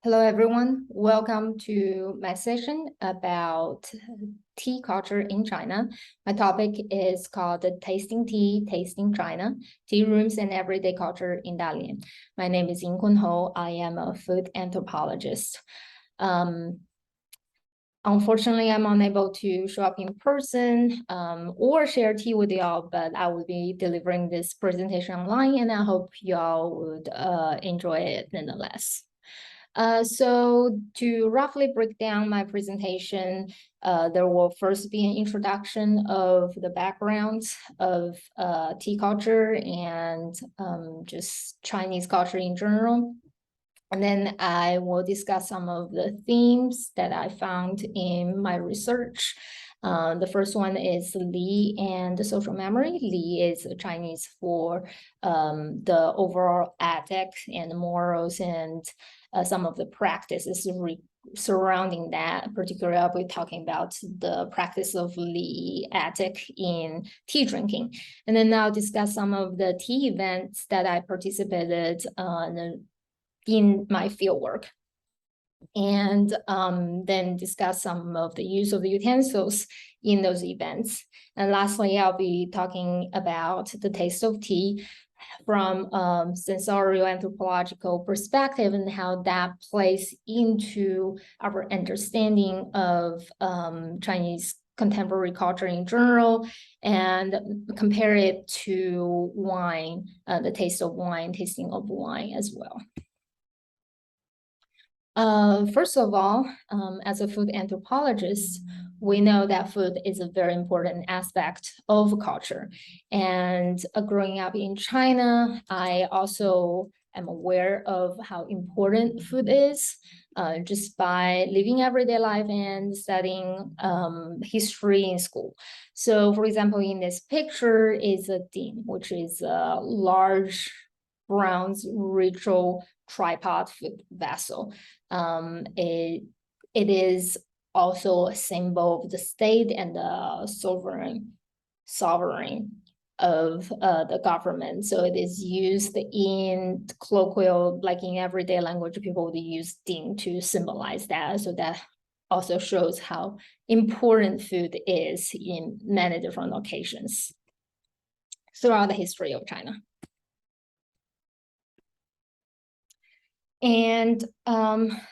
Hello, everyone. Welcome to my session about tea culture in China. My topic is called Tasting Tea, Tasting China, Tea Rooms and Everyday Culture in Dalian. My name is Yingkun Ho. I am a food anthropologist. Unfortunately, I'm unable to show up in person or share tea with y'all, but I will be delivering this presentation online, and I hope y'all would enjoy it nonetheless. So to roughly break down my presentation, there will first be an introduction of the background of tea culture and just Chinese culture in general. And then I will discuss some of the themes that I found in my research. The first one is Li and the social memory. Li is Chinese for the overall ethics and morals and some of the practices surrounding that. Particularly, I'll be talking about the practice of Li ethic in tea drinking. And then I'll discuss some of the tea events that I participated in my fieldwork, and then discuss some of the use of the utensils in those events. And lastly, I'll be talking about the taste of tea from sensorial anthropological perspective and how that plays into our understanding of Chinese contemporary culture in general, and compare it to wine, the taste of wine, tasting of wine as well. First of all, as a food anthropologist, we know that food is a very important aspect of culture. And growing up in China, I also am aware of how important food is, just by living everyday life and studying history in school. So, for example, in this picture is a dim, which is a large bronze ritual tripod food vessel. It is also a symbol of the state and the sovereign of the government. So it is used in colloquial, like in everyday language, people would use ding to symbolize that. So that also shows how important food is in many different occasions throughout the history of China. And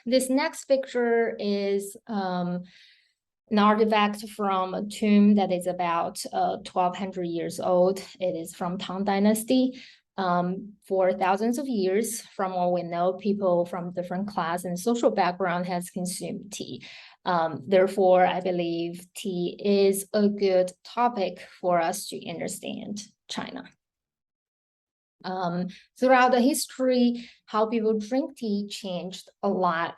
this next picture is an artifact from a tomb that is about 1,200 years old. It is from Tang Dynasty. For thousands of years, from what we know, people from different class and social background has consumed tea. Therefore, I believe tea is a good topic for us to understand China. Throughout the history, how people drink tea changed a lot.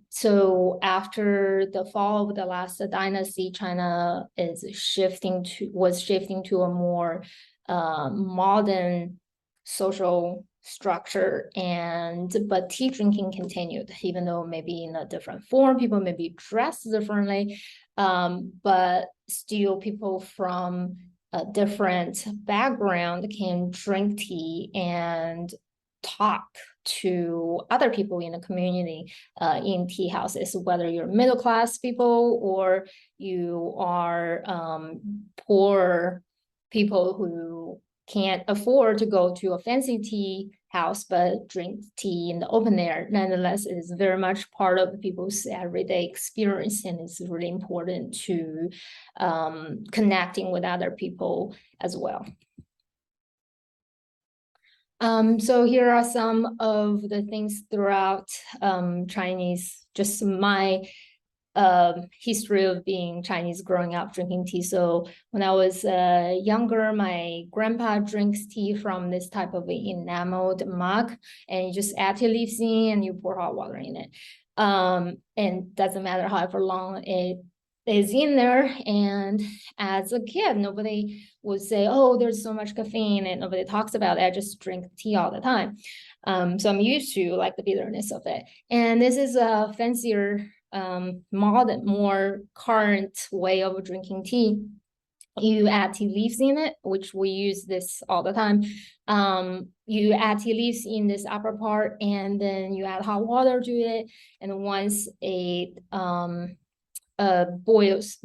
So after the fall of the last dynasty, China was shifting to a more modern social structure, but tea drinking continued, even though maybe in a different form. People may be dressed differently, but still people from a different background can drink tea and talk to other people in the community in tea houses, whether you're middle class people or you are poor people who can't afford to go to a fancy tea house but drink tea in the open air. Nonetheless, it is very much part of people's everyday experience, and it's really important to connecting with other people as well. So here are some of the things throughout Chinese, just my history of being Chinese growing up drinking tea. So when I was younger, my grandpa drinks tea from this type of enameled mug, and you just add tea leaves in and you pour hot water in it. And doesn't matter however long it is in there. And as a kid, nobody would say, oh, there's so much caffeine, and nobody talks about it. I just drink tea all the time. So I'm used to like the bitterness of it. And this is a fancier modern, more current way of drinking tea. you add tea leaves in it, which we use this all the time. You add tea leaves in this upper part, and then you add hot water to it. And once it boils,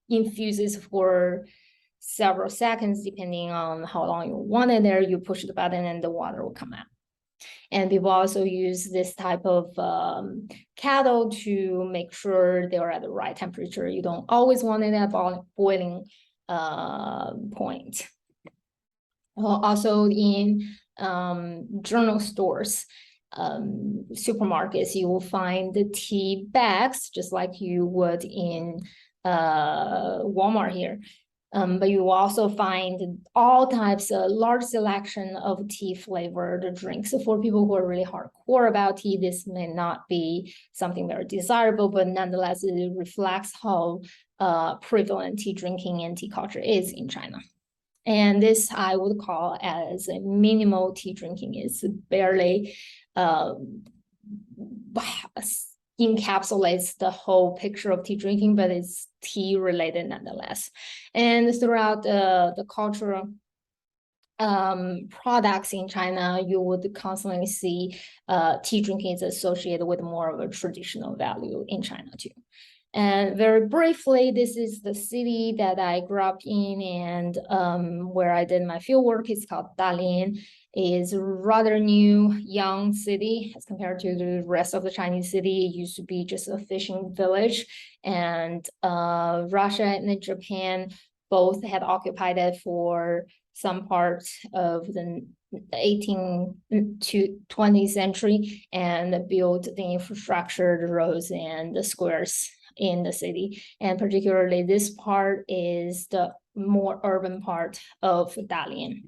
infuses for several seconds, depending on how long you want it there, you push the button and the water will come out. And people also use this type of kettle to make sure they're at the right temperature. You don't always want it at boiling point. Also in journal stores, supermarkets, you will find the tea bags just like you would in Walmart here. But you will also find all types of large selection of tea flavored drinks. So for people who are really hardcore about tea, this may not be something very desirable, but nonetheless, it reflects how prevalent tea drinking and tea culture is in China. And this I would call as a minimal tea drinking. It's barely encapsulates the whole picture of tea drinking, but it's tea related nonetheless. And throughout the cultural products in China, you would constantly see tea drinking is associated with more of a traditional value in China too. And very briefly, this is the city that I grew up in and where I did my field work. It's called Dalian. It's a rather new, young city as compared to the rest of the Chinese city. It used to be just a fishing village, and Russia and Japan both had occupied it for some part of the 18th to 20th century and built the infrastructure, the roads and the squares in the city. And particularly this part is the more urban part of Dalian.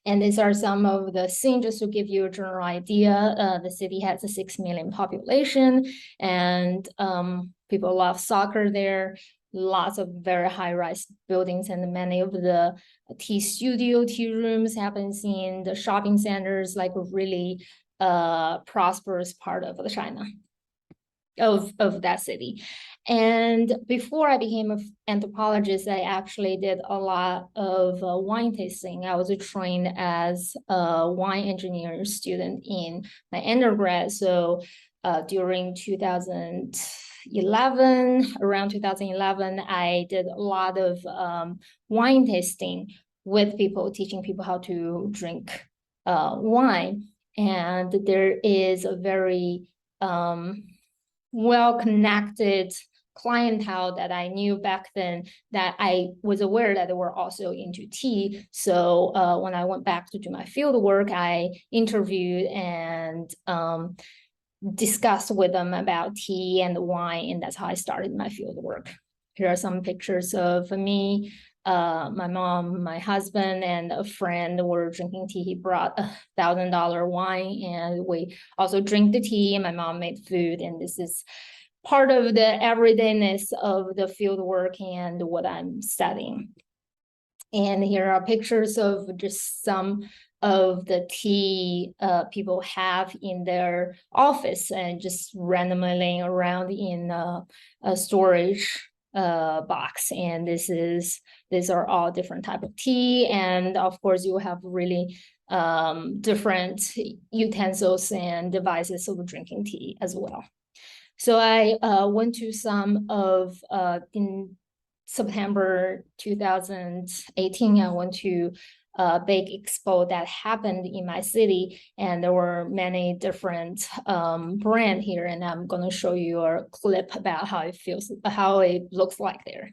And these are some of the scenes just to give you a general idea. The city has a 6 million population, and people love soccer there. Lots of very high-rise buildings, and many of the tea studio, tea rooms happens in the shopping centers, like a really prosperous part of the China. Of that city. And before I became an anthropologist, I actually did a lot of wine tasting. I was trained as a wine engineering student in my undergrad. So during 2011, around 2011, I did a lot of wine tasting with people, teaching people how to drink wine. And there is a very well-connected clientele that I knew back then that I was aware that they were also into tea. So when I went back to do my field work, I interviewed and discussed with them about tea and wine, and that's how I started my field work. Here are some pictures of me, my mom, my husband, and a friend were drinking tea. He brought $1,000 wine, and we also drink the tea, and my mom made food. And this is part of the everydayness of the field work and what I'm studying. And here are pictures of just some of the tea people have in their office and just randomly laying around in a storage box. And these are all different type of tea, and of course you have really different utensils and devices of drinking tea as well. So I went to some of in September 2018, I went to a big expo that happened in my city, and there were many different brands here, and I'm going to show you a clip about how it looks like there.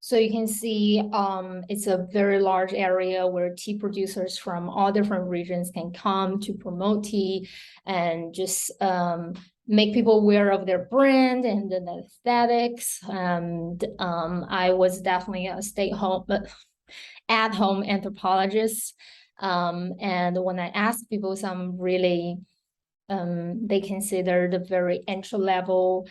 So you can see it's a very large area where tea producers from all different regions can come to promote tea and just make people aware of their brand and the aesthetics. And I was definitely a at-home anthropologist. And when I asked people some really, they consider the very entry-level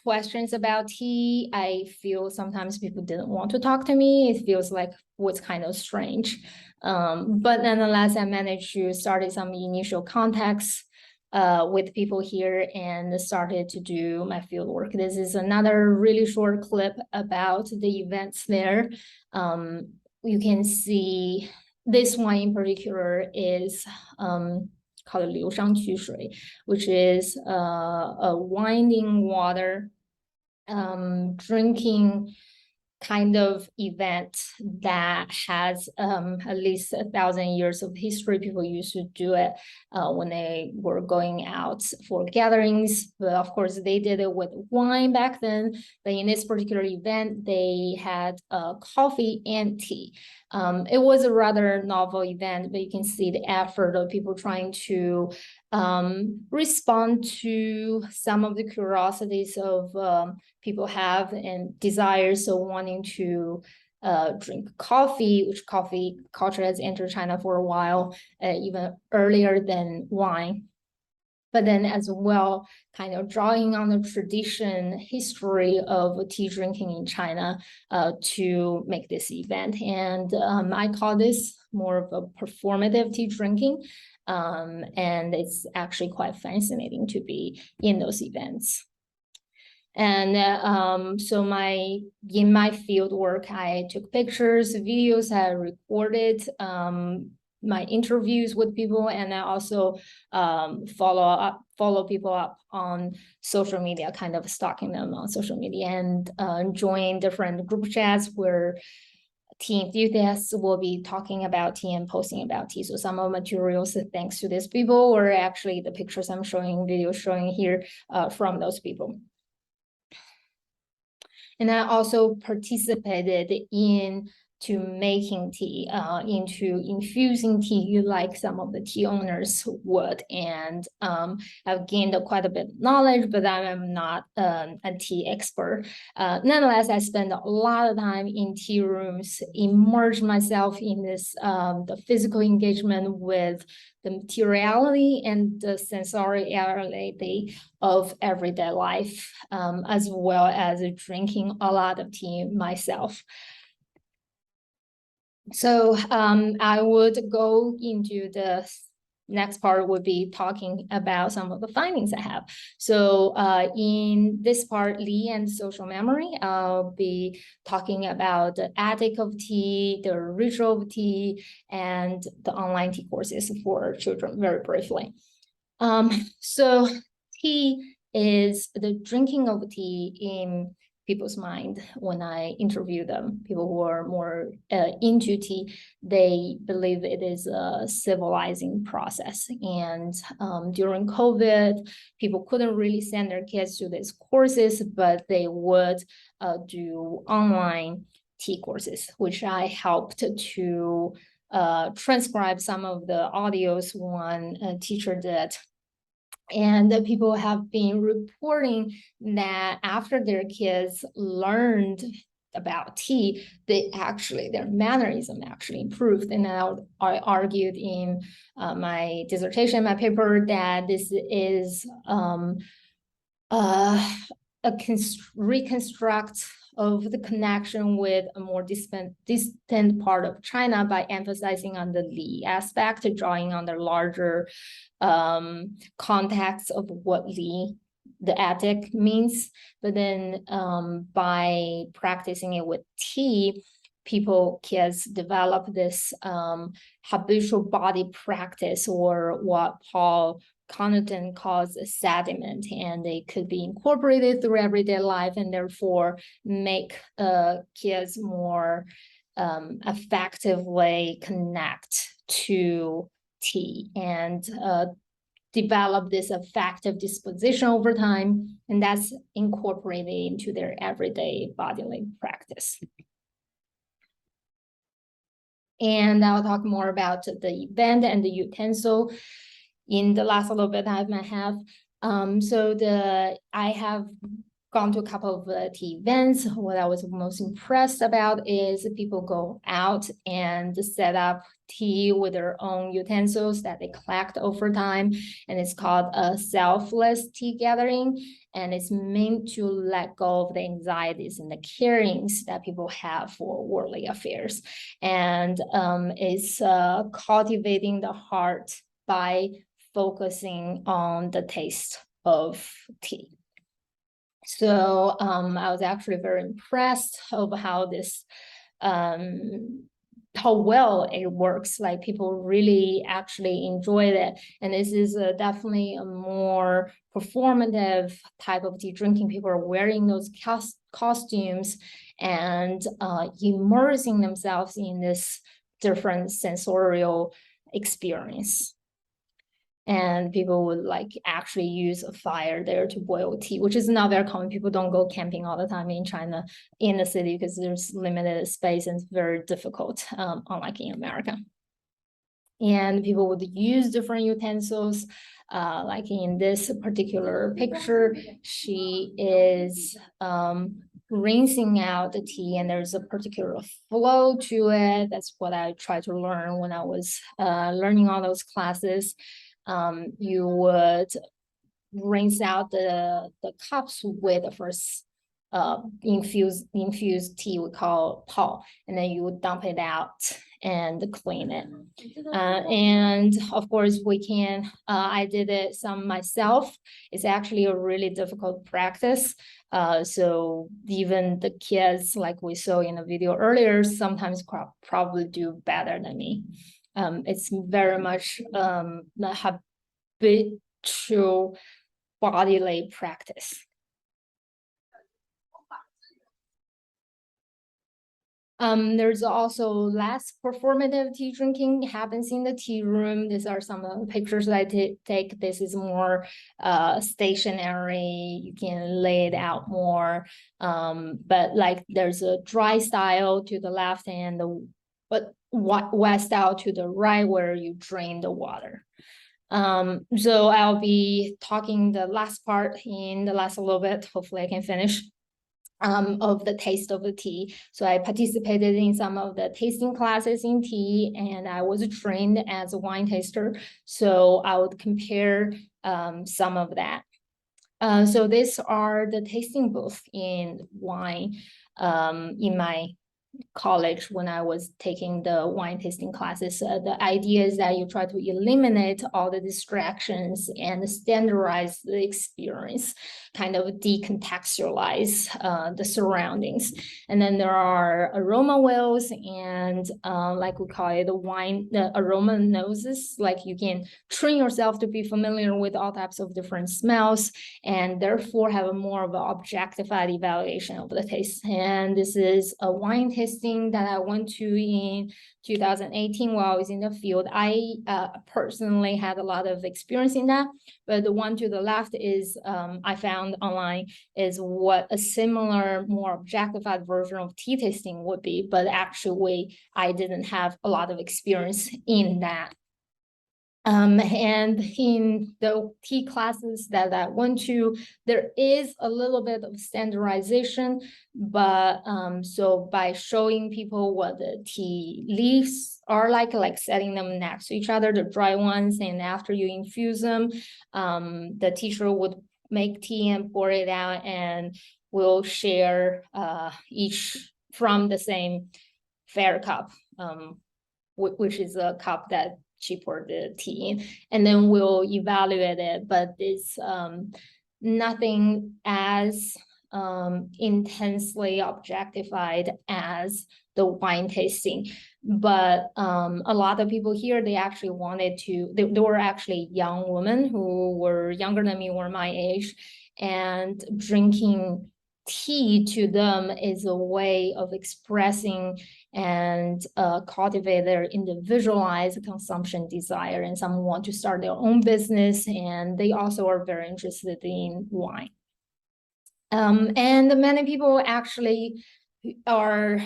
questions about tea, I feel sometimes people didn't want to talk to me. It feels like what's kind of strange. But nonetheless, I managed to start some initial contacts with people here and started to do my field work. This is another really short clip about the events there. You can see this one in particular is called 流觞曲水, which is a winding water drinking kind of event that has at least 1,000 years of history. People used to do it when they were going out for gatherings. But of course, they did it with wine back then. But in this particular event, they had coffee and tea. It was a rather novel event, but you can see the effort of people trying to respond to some of the curiosities of people have and desires of wanting to drink coffee, which coffee culture has entered China for a while, even earlier than wine. But then as well, kind of drawing on the tradition, history of tea drinking in China to make this event. And I call this more of a performative tea drinking. And it's actually quite fascinating to be in those events. And so in my field work, I took pictures, videos, I recorded my interviews with people, and I also follow people up on social media, kind of stalking them on social media, and join different group chats where tea enthusiasts will be talking about tea and posting about tea. So some of the materials, thanks to these people, or actually the pictures I'm showing, videos showing here from those people. And I also participated into making tea, into infusing tea like some of the tea owners would. And I've gained quite a bit of knowledge, but I am not a tea expert. Nonetheless, I spend a lot of time in tea rooms, immerse myself in this, the physical engagement with the materiality and the sensoriality of everyday life, as well as drinking a lot of tea myself. So I would go into the next part, would be talking about some of the findings I have. So in this part, Li and social memory, I'll be talking about the ethic of tea, the ritual of tea, and the online tea courses for children, very briefly. So tea is the drinking of tea in people's mind. When I interview them, people who are more into tea, they believe it is a civilizing process. And during COVID, people couldn't really send their kids to these courses, but they would do online tea courses, which I helped to transcribe some of the audios one teacher did. And the people have been reporting that after their kids learned about tea, their mannerism actually improved. And I argued in my dissertation, my paper, that this is a reconstruct of the connection with a more distant part of China by emphasizing on the Li aspect, drawing on the larger context of what Li, the ethic, means. But then by practicing it with tea, kids develop this habitual body practice, or what Paul Connaughton calls a sediment, and they could be incorporated through everyday life, and therefore make kids more effectively connect to tea and develop this effective disposition over time, and that's incorporated into their everyday bodily practice. And I'll talk more about the event and the utensil in the last little bit I might have. I have gone to a couple of tea events. What I was most impressed about is people go out and set up tea with their own utensils that they collect over time. And it's called a selfless tea gathering. And it's meant to let go of the anxieties and the carings that people have for worldly affairs. And it's cultivating the heart by focusing on the taste of tea. So I was actually very impressed of how this how well it works. Like people really actually enjoy it, and this is definitely a more performative type of tea drinking. People are wearing those costumes and immersing themselves in this different sensorial experience. And people would like actually use a fire there to boil tea, which is not very common. People don't go camping all the time in China in the city because there's limited space and it's very difficult, unlike in America. And people would use different utensils. Like in this particular picture, she is rinsing out the tea, and there's a particular flow to it. That's what I tried to learn when I was learning all those classes. You would rinse out the cups with the first infused tea we call pao, and then you would dump it out and clean it. And of course we can, I did it some myself. It's actually a really difficult practice. So even the kids, like we saw in the video earlier, sometimes probably do better than me. It's very much habitual bodily practice. There's also less performative tea drinking happens in the tea room. These are some of the pictures that I take. This is more stationary. You can lay it out more. But like there's a dry style to the left and the wet style to the right where you drain the water. So I'll be talking the last part in the last little bit. Hopefully I can finish. Of the taste of the tea. So I participated in some of the tasting classes in tea, and I was trained as a wine taster. So I would compare some of that. So these are the tasting booths in wine in my college when I was taking the wine tasting classes. The idea is that you try to eliminate all the distractions and standardize the experience, kind of decontextualize the surroundings. And then there are aroma wheels and like we call it the aroma noses. Like you can train yourself to be familiar with all types of different smells and therefore have a more of an objectified evaluation of the taste. And this is a wine tasting that I went to in 2018 while I was in the field. I personally had a lot of experience in that, but the one to the left is I found online is what a similar, more objectified version of tea tasting would be, but actually I didn't have a lot of experience in that. And in the tea classes that I went to, there is a little bit of standardization, but so by showing people what the tea leaves are like setting them next to each other, the dry ones, and after you infuse them, the teacher would make tea and pour it out, and we'll share each from the same fair cup, which is a cup that she poured the tea in, and then we'll evaluate it, but it's nothing as intensely objectified as the wine tasting. But a lot of people here, they actually wanted to, they were actually young women who were younger than me, were my age, and drinking tea to them is a way of expressing and cultivate their individualized consumption desire. And some want to start their own business, and they also are very interested in wine. And many people actually are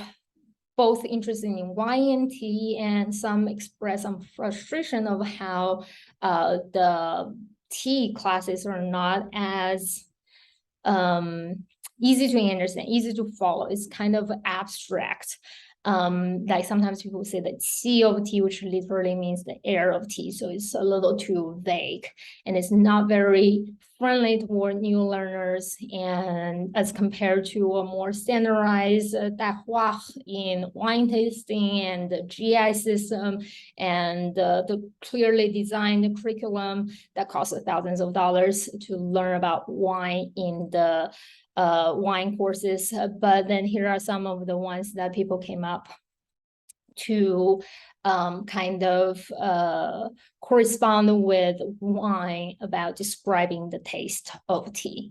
both interested in wine and tea, and some express some frustration of how the tea classes are not as easy to understand, easy to follow. It's kind of abstract. Like sometimes people say that sea of tea, which literally means the air of tea. So it's a little too vague, and it's not very friendly toward new learners, and as compared to a more standardized dahua in wine tasting and the GI system and the clearly designed curriculum that costs thousands of dollars to learn about wine in the wine courses. But then here are some of the ones that people came up to kind of correspond with wine about describing the taste of tea.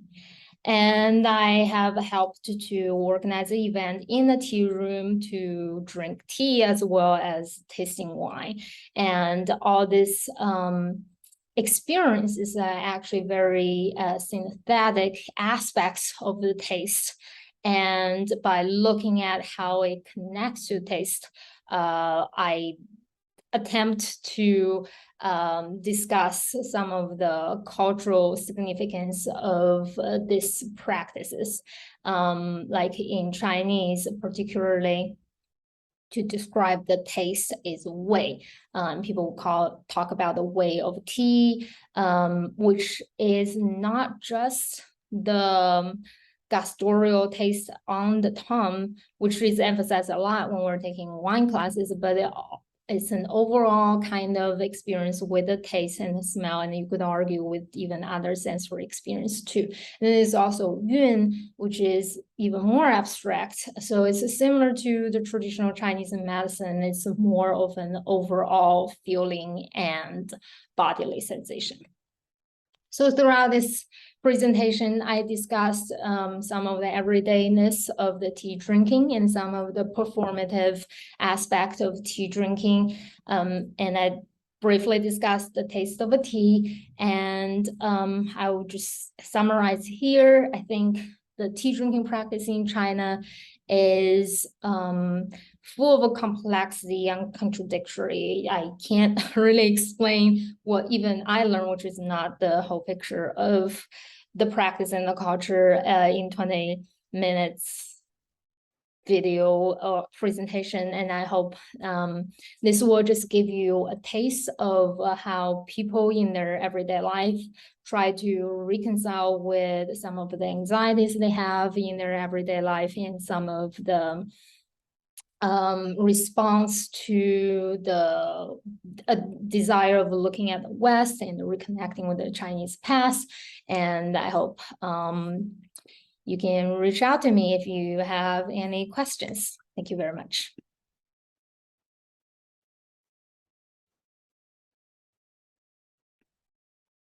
And I have helped to organize an event in the tea room to drink tea as well as tasting wine. And all this experience is actually very synthetic aspects of the taste. And by looking at how it connects to taste, I attempt to discuss some of the cultural significance of these practices. Like in Chinese, particularly, to describe the taste is wei. People talk about the wei of tea, which is not just the gustorial taste on the tongue, which is emphasized a lot when we're taking wine classes, but it's an overall kind of experience with the taste and the smell, and you could argue with even other sensory experience too. And then there's also yun, which is even more abstract. So it's similar to the traditional Chinese medicine. It's more of an overall feeling and bodily sensation. So throughout this presentation, I discussed some of the everydayness of the tea drinking and some of the performative aspect of tea drinking. And I briefly discussed the taste of a tea. And I will just summarize here. I think the tea drinking practice in China is full of complexity and contradictory. I can't really explain what even I learned, which is not the whole picture of the practice and the culture in 20 minutes video presentation. And I hope this will just give you a taste of how people in their everyday life try to reconcile with some of the anxieties they have in their everyday life and some of the response to the desire of looking at the West and reconnecting with the Chinese past. And I hope you can reach out to me if you have any questions. Thank you very much.